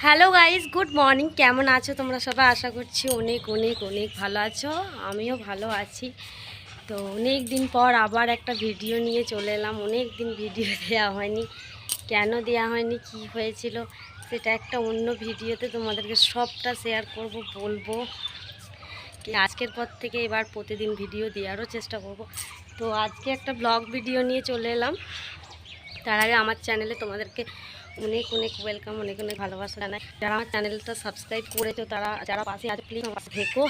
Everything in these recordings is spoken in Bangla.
Hello guys, good morning. কেমন আছো তোমরা সবাই? আশা করছি অনেক অনেক অনেক ভালো আছো। আমিও ভালো আছি। তো অনেক দিন পর আবার একটা ভিডিও নিয়ে চলে এলাম। অনেক দিন ভিডিও দেওয়া হয়নি। কেন দেওয়া হয়নি, কি হয়েছিল, সেটা একটা অন্য ভিডিওতে তোমাদেরকে সবটা শেয়ার করব, বলবো। আজকের পর থেকে এবার প্রতিদিন ভিডিও দেওয়ারও চেষ্টা করব। তো আজকে একটা ব্লগ ভিডিও নিয়ে চলে এলাম। তার আগে আমার চ্যানেলে তোমাদেরকে অনেক অনেক ওয়েলকাম, অনেক অনেক ভালোবাসা জানাই। যারা আমার চ্যানেলটা সাবস্ক্রাইব করেছো, তারা যারা পাশে আছে প্লিজ আমার পাশে থেকো।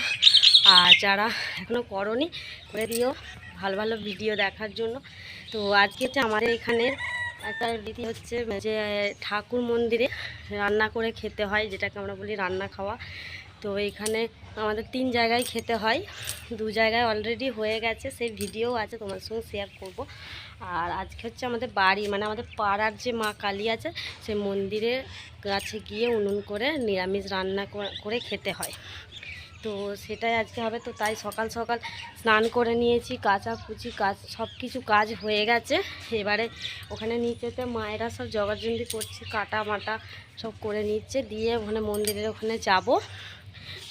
আর যারা এখনও করোনি, করে দিও ভালো ভালো ভিডিও দেখার জন্য। তো আজকে হচ্ছে আমাদের এখানের একটা রীতি হচ্ছে যে ঠাকুর মন্দিরে রান্না করে খেতে হয়, যেটাকে আমরা বলি রান্না খাওয়া। তো এইখানে আমাদের 3 জায়গায় খেতে হয়। 2 জায়গায় অলরেডি হয়ে গেছে, সেই ভিডিও আছে, তোমার সঙ্গে শেয়ার করব। আর আজকে হচ্ছে আমাদের বাড়ি, মানে আমাদের পাড়ার যে মা কালী আছে, সেই মন্দিরের কাছে গিয়ে উনুন করে নিরামিষ রান্না করে খেতে হয়। তো সেটাই আজকে হবে। তো তাই সকাল সকাল স্নান করে নিয়েছি, কাচাকুচি কাজ সব কিছু কাজ হয়ে গেছে। এবারে ওখানে নিচেতে মায়েরা সব জগাড়জন্দি করছে, কাটা মাটা সব করে নিচ্ছে, দিয়ে ওখানে মন্দিরের ওখানে যাব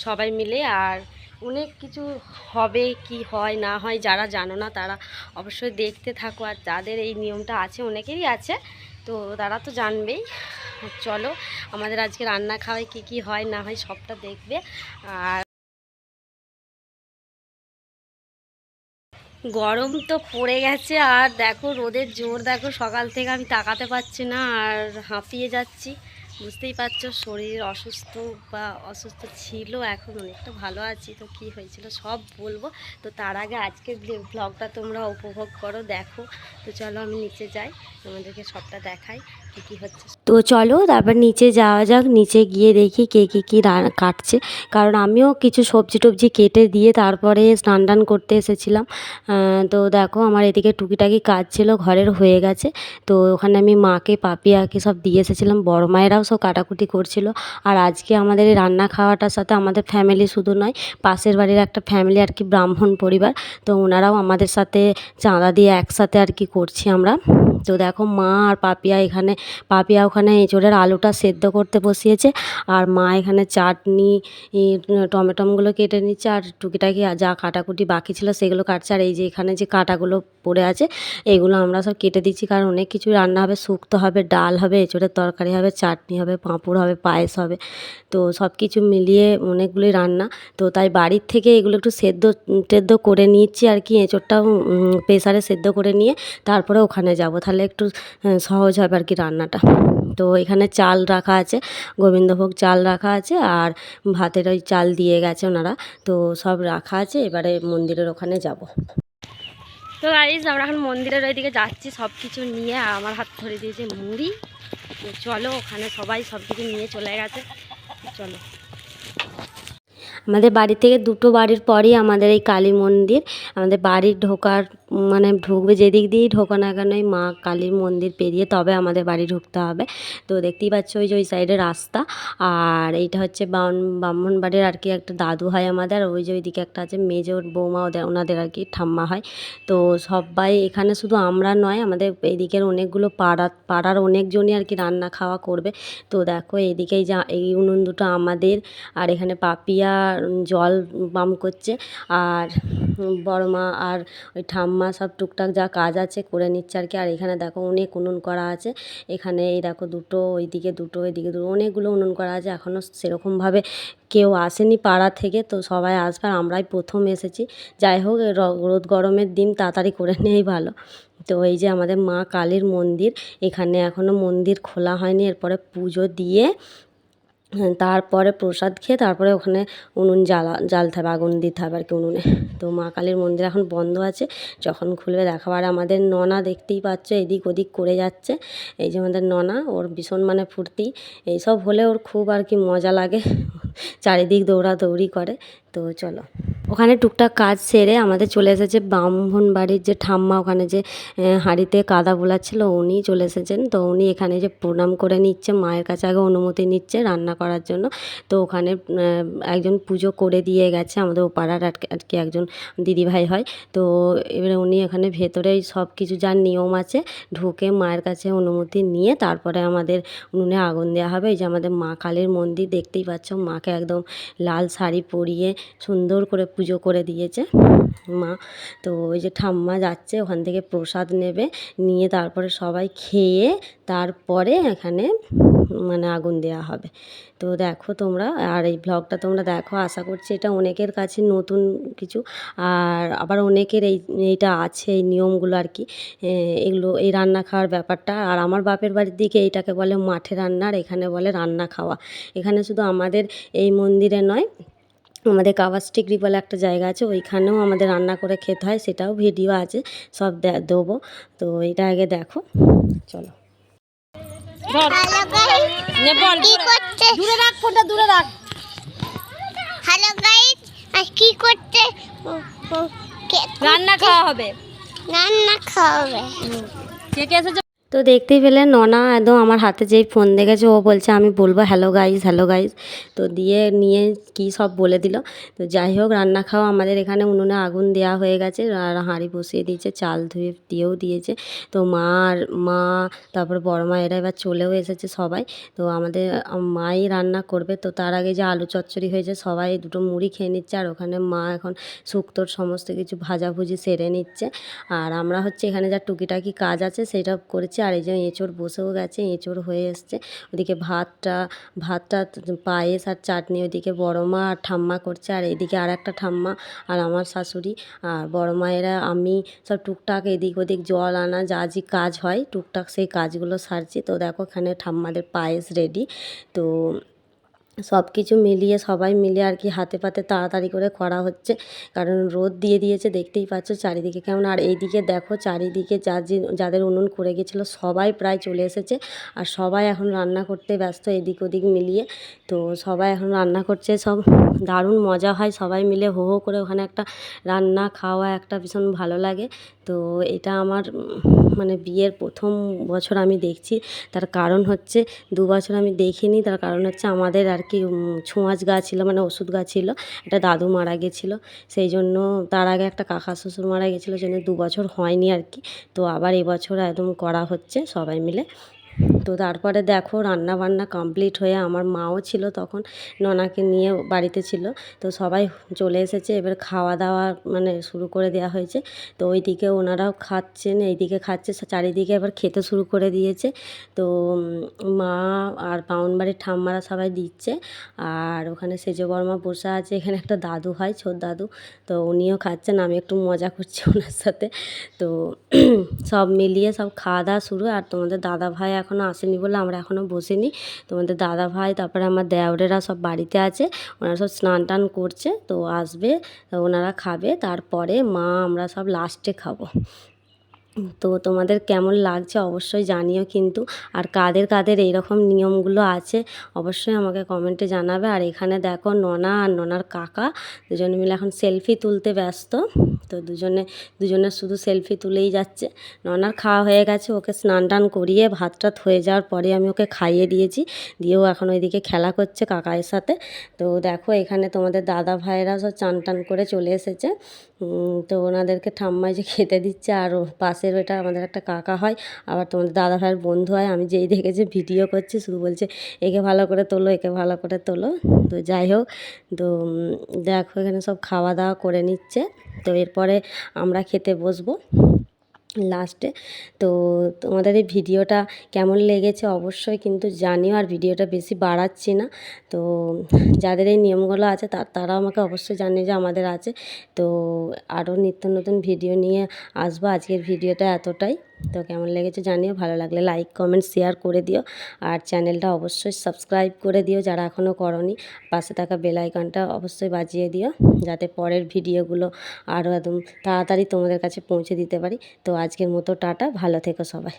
সবাই মিলে। আর অনেক কিছু হবে, কি হয় না হয়, যারা জানো না তারা অবশ্যই দেখতে থাকো। আর যাদের এই নিয়মটা আছে, অনেকেরই আছে, তো তারা তো জানবেই। চলো, আমাদের আজকে রান্না খাওয়ায় কি কি হয় না হয় সবটা দেখবে। আর গরম তো পড়ে গেছে, আর দেখো রোদের জোর, দেখো সকাল থেকে আমি তাকাতে পারছি না, আর হাঁপিয়ে যাচ্ছি। বুঝতেই পারছো, শরীর অসুস্থ বা অসুস্থ ছিল, এখন অনেকটা ভালো আছি। তো কি হয়েছিল সব বলবো। তো তার আগে আজকের ব্লগটা তোমরা উপভোগ করো, দেখো। তো চলো আমি নিচে যাই, তোমাদেরকে সবটা দেখাই কী কী হচ্ছে। তো চলো তারপর নিচে যাওয়া যাক। নিচে গিয়ে দেখি কে কী কাটছে, কারণ আমিও কিছু সবজি টবজি কেটে দিয়ে তারপরে স্নান টান করতে এসেছিলাম। তো দেখো আমার এদিকে টুকিটাকি কাজ ছিল, ঘরের হয়ে গেছে। তো ওখানে আমি মাকে পাপিয়াকে সব দিয়ে এসেছিলাম, বড় মায়েরাও সব কাটাকুটি করছিল। আর আজকে আমাদের এই রান্না খাওয়াটার সাথে আমাদের ফ্যামিলি শুধু নয়, পাশের বাড়ির একটা ফ্যামিলি আর কি, ব্রাহ্মণ পরিবার। তো ওনারাও আমাদের সাথে চাঁদা দিয়ে একসাথে আর কি করছি আমরা। তো দেখো মা আর পাপিয়া এখানে, পাপিয়া ওখানে এঁচোড়ের আলুটা সেদ্ধ করতে বসিয়েছে, আর মা এখানে চাটনি টমেটোগুলো কেটে নিচ্ছে, আর টুকিটাকি যা কাটাকুটি বাকি ছিল সেগুলো কাটছে। আর এই যে এখানে যে কাটাগুলো পড়ে আছে, এগুলো আমরা সব কেটে দিচ্ছি, কারণ অনেক কিছু রান্না হবে, শুক্তো হবে, ডাল হবে, এঁচোড়ের তরকারি হবে, চাটনি হবে, পাঁপড় হবে, পায়েস হবে। তো সব কিছু মিলিয়ে অনেকগুলোই রান্না। তো তাই বাড়ির থেকে এগুলো একটু টেদ্ধ করে নিচ্ছি আর কি। এঁচোড়টাও প্রেসারে সেদ্ধ করে নিয়ে তারপরে ওখানে যাব, তাহলে একটু সহজ হবে আর কি রান্নাটা। তো এখানে চাল রাখা আছে, গোবিন্দভোগ চাল রাখা আছে, আর ভাতের ওই চাল দিয়ে গেছে ওনারা। তো সব রাখা আছে, এবারে মন্দিরের ওখানে যাব। তো গাইস, আমরা এখন মন্দিরের ওইদিকে যাচ্ছি সব কিছু নিয়ে। আর আমার হাত ধরে দিয়েছে মুড়ি। তো চলো, ওখানে সবাই সব কিছু নিয়ে চলে গেছে, চলো। আমাদের বাড়ি থেকে 2টো বাড়ির পরই আমাদের এই কালী মন্দির। আমাদের বাড়ির ঢোকার, মানে ঢুকবে যেদিক দিয়েই ঢোকো না কেন, এই মা কালীর মন্দির পেরিয়ে তবে আমাদের বাড়ি ঢুকতে হবে। তো দেখতেই পাচ্ছ ওই যে ওই সাইডে রাস্তা। আর এইটা হচ্ছে ব্রাহ্মণ বাড়ির আর কি একটা দাদু হয় আমাদের। আর ওই যে ওইদিকে একটা আছে মেজো বৌমা, ওনাদের আর কি ঠাম্মা হয়। তো সবাই এখানে, শুধু আমরা নয়, আমাদের এইদিকের অনেকগুলো পাড়ার অনেকজনই আর কি রান্না খাওয়া করবে। তো দেখো এইদিকেই যা এই উনুন দুটো আমাদের। আর এখানে পাপিয়া জল পাম করছে, আর বড় মা আর ওই ঠাম্মা সব টুকটাক যা কাজ আছে করে নিচ্ছে আর কি। আর এখানে দেখো অনেক উনুন করা আছে। এখানে এই দেখো 2টো, ওইদিকে 2টো, এদিকে 2টো, অনেকগুলো উনুন করা আছে। এখনও সেরকমভাবে কেউ আসেনি পাড়া থেকে, তো সবাই আসবে, আর আমরাই প্রথম এসেছি। যাই হোক, রোদ গরমের দিন তাড়াতাড়ি করে নেওয়াই ভালো। তো এই যে আমাদের মা কালীর মন্দির, এখানে এখনও মন্দির খোলা হয়নি। এরপরে পুজো দিয়ে তারপরে প্রসাদ খেয়ে তারপরে ওখানে উনুন জ্বালতে হবে, আগুন দিতে হবে আর কি উনুনে। তো মা কালীর মন্দির এখন বন্ধ আছে, যখন খুলবে দেখাবো। আর আমাদের ননা দেখতেই পাচ্ছ এদিক ওদিক করে যাচ্ছে। এই যে আমাদের ননা, ওর ভীষণ মানে ফুর্তি, এইসব হলে ওর খুব আর কি মজা লাগে, চারিদিক দৌড়াদৌড়ি করে। তো চলো। ওখানে টুকটাক কাজ সেরে আমাদের চলে এসেছে ব্রাহ্মণ বাড়ির যে ঠাম্মা, ওখানে যে হাঁড়িতে কাদা বোলাচ্ছিল উনি চলে এসেছেন। তো উনি এখানে যে প্রণাম করে নিচ্ছে, মায়ের কাছে আগে অনুমতি নিচ্ছে রান্না করার জন্য। তো ওখানে একজন পুজো করে দিয়ে গেছে, আমাদের ও পাড়ার আর কি একজন দিদিভাই হয়। তো এবারে উনি এখানে ভেতরেই সব কিছু যার নিয়ম আছে ঢুকে মায়ের কাছে অনুমতি নিয়ে তারপরে আমাদের উনুনে আগুন দেওয়া হবে। এই যে আমাদের মা কালীর মন্দির দেখতেই পাচ্ছ, মাকে একদম লাল শাড়ি পরিয়ে সুন্দর করে পুজো করে দিয়েছে মা। তো ওই যে ঠাম্মা যাচ্ছে ওখান থেকে প্রসাদ নেবে, নিয়ে তারপরে সবাই খেয়ে তারপরে এখানে মানে আগুন দেওয়া হবে। তো দেখো তোমরা, আর এই ব্লগটা তোমরা দেখো, আশা করছি এটা অনেকের কাছে নতুন কিছু, আর আবার অনেকের এইটা আছে এই নিয়মগুলো আর কি, এগুলো এই রান্না খাওয়ার ব্যাপারটা। আর আমার বাপের বাড়ির দিকে এইটাকে বলে মাঠে রান্না, আর এখানে বলে রান্না খাওয়া। এখানে শুধু আমাদের এই মন্দিরে নয়, আমাদের কাবাসটিগড়ি বলে একটা জায়গা আছে, ওইখানেও আমাদের রান্না করে খেতে হয়, সেটাও ভিডিও আছে, সব দেবো। তো এটা আগে দেখো, চলো। হ্যালো গাইস, কি করতে? দূরে রাখ ফোনটা, দূরে রাখ। হ্যালো গাইস, আজ কি করতে? রান্না খাওয়া হবে। রান্না খাওয়াবে। কে কে এসেছে? তো দেখতেই পেলে ননা একদম আমার হাতে যেই ফোন দেখেছে ও বলছে আমি বলবো হ্যালো গাইজ, হ্যালো গাইজ। তো দিয়ে নিয়ে কি সব বলে দিল। তো যাই হোক, রান্না খাওয়া আমাদের এখানে উনুনে আগুন দেওয়া হয়ে গেছে, আর হাঁড়ি বসিয়ে দিয়েছে, চাল ধুয়ে দিয়েও দিয়েছে। তো মা তারপর বড় মা এরা এবার চলেও এসেছে সবাই। তো আমাদের মাই রান্না করবে। তো তার আগে যে আলু চচ্চড়ি হয়েছে, সবাই দুটো মুড়ি খেয়ে নিচ্ছে, আর ওখানে মা এখন শুক্তোর সমস্ত কিছু ভাজাভুজি সেরে নিচ্ছে। আর আমরা হচ্ছে এখানে যা টুকিটাকি কাজ আছে সেটা করেছি। আর এই যে এঁচোড় বসেও গেছে, এঁচোড় হয়ে এসছে। ওদিকে ভাতটা পায়েস আর চাটনি ওইদিকে বড় মা আর ঠাম্মা করছে, আর এইদিকে আর একটা ঠাম্মা আর আমার শাশুড়ি আর বড় মায়েরা আমি সব টুকটাক এদিক ওদিক জল আনা যা যে কাজ হয় টুকটাক সেই কাজগুলো সারছি। তো দেখো এখানে ঠাম্মাদের পায়েস রেডি। তো সব কিছু মিলিয়ে সবাই মিলে আর কি হাতে পাতে তাড়াতাড়ি করে করা হচ্ছে, কারণ রোদ দিয়ে দিয়েছে দেখতেই পাচ্ছ চারিদিকে কেমন। আর এইদিকে দেখো চারিদিকে যাদের উনুন করে গেছিলো সবাই প্রায় চলে এসেছে, আর সবাই এখন রান্না করতে ব্যস্ত এদিক ওদিক মিলিয়ে। তো সবাই এখন রান্না করছে, সব দারুণ মজা হয় সবাই মিলে হো হো করে ওখানে একটা রান্না খাওয়া একটা ভীষণ ভালো লাগে। তো এটা আমার মানে বিয়ের প্রথম বছর আমি দেখছি, তার কারণ হচ্ছে 2 বছর আমি দেখিনি, তার কারণ হচ্ছে আমাদের আর কি ছোঁয়াচ গাছ ছিল, মানে ওষুধ গাছ ছিল, একটা দাদু মারা গেছিলো, সেই জন্য তার আগে একটা কাকা শ্বশুর মারা গেছিলো, সেই জন্য 2 বছর হয়নি আর কি। তো আবার এবছর একদম করা হচ্ছে সবাই মিলে। তো তারপরে দেখো রান্না বান্না কমপ্লিট হয়ে আমার মাও ছিল তখন, ননাকে নিয়ে বাড়িতে ছিল। তো সবাই চলে এসেছে, এবার খাওয়া দাওয়া মানে শুরু করে দেওয়া হয়েছে। তো ওইদিকে ওনারাও খাচ্ছেন, এইদিকে খাচ্ছে, চারিদিকে এবার খেতে শুরু করে দিয়েছে। তো মা আর বামুনবাড়ির ঠাম্মারা সবাই দিচ্ছে, আর ওখানে সেজো বর্মা বসে আছে, এখানে একটা দাদু হয় ছোট দাদু, তো উনিও খাচ্ছেন, আমি একটু মজা করছি ওনার সাথে। তো সব মিলিয়ে সব খাওয়া দাওয়া শুরু। আর তোমাদের দাদা ভাই এখনও আসেনি বলে আমরা এখনও বসিনি। তোমাদের দাদা ভাই তারপরে আমার দেওরেরা সব বাড়িতে আছে, ওনারা সব স্নান টান করছে, তো আসবে, ওনারা খাবে, তারপরে মা আমরা সব লাস্টে খাবো। তো তোমাদের কেমন লাগছে অবশ্যই জানিও কিন্তু, আর কাদের কাদের এইরকম নিয়মগুলো আছে অবশ্যই আমাকে কমেন্টে জানাবে। আর এখানে দেখো ননা আর ননার কাকা দুজনে মিলে এখন সেলফি তুলতে ব্যস্ত। তো দুজনে শুধু সেলফি তুলেই যাচ্ছে। ননার খাওয়া হয়ে গেছে, ওকে স্নান টান করিয়ে ভাত টাত হয়ে যাওয়ার পরে আমি ওকে খাইয়ে দিয়েছি, দিয়েও এখন ওইদিকে খেলা করছে কাকায়ের সাথে। তো দেখো এখানে তোমাদের দাদা ভাইয়েরা সব চান টান করে চলে এসেছে। তো ওনাদেরকে ঠাম্মাই যে খেতে দিচ্ছে, আর পাশের ওটা আমাদের একটা কাকা হয়, আবার তোমাদের দাদা ভাইয়ের বন্ধু হয়। আমি যেই দেখেছি ভিডিও করছি শুধু বলছে একে ভালো করে তোলো, একে ভালো করে তোলো। তো যাই হোক, তো দেখো এখানে সব খাওয়া দাওয়া করে নিচ্ছে। তো এরপরে আমরা খেতে বসবো লাস্টে। তো তোমাদের এই ভিডিওটা কেমন লেগেছে অবশ্যই কিন্তু জানিও, আর ভিডিওটা বেশি বাড়াচ্ছি না। তো যাদের এই নিয়মগুলো আছে তারা আমাকে অবশ্যই জানিয়ে যে আমাদের আছে। তো আরও নিত্য নতুন ভিডিও নিয়ে আসবো। আজকের ভিডিওটা এতটাই। তো কেমন লেগেছে জানিও, ভালো লাগলে লাইক কমেন্ট শেয়ার করে দিও, আর চ্যানেলটা অবশ্যই সাবস্ক্রাইব করে দিও যারা এখনও করনি, পাশে থাকা বেল আইকনটা অবশ্যই বাজিয়ে দিও, যাতে পরের ভিডিওগুলো আরও একদম তাড়াতাড়ি তোমাদের কাছে পৌঁছে দিতে পারি। তো আজকের মতো টাটা, ভালো থেকো সবাই।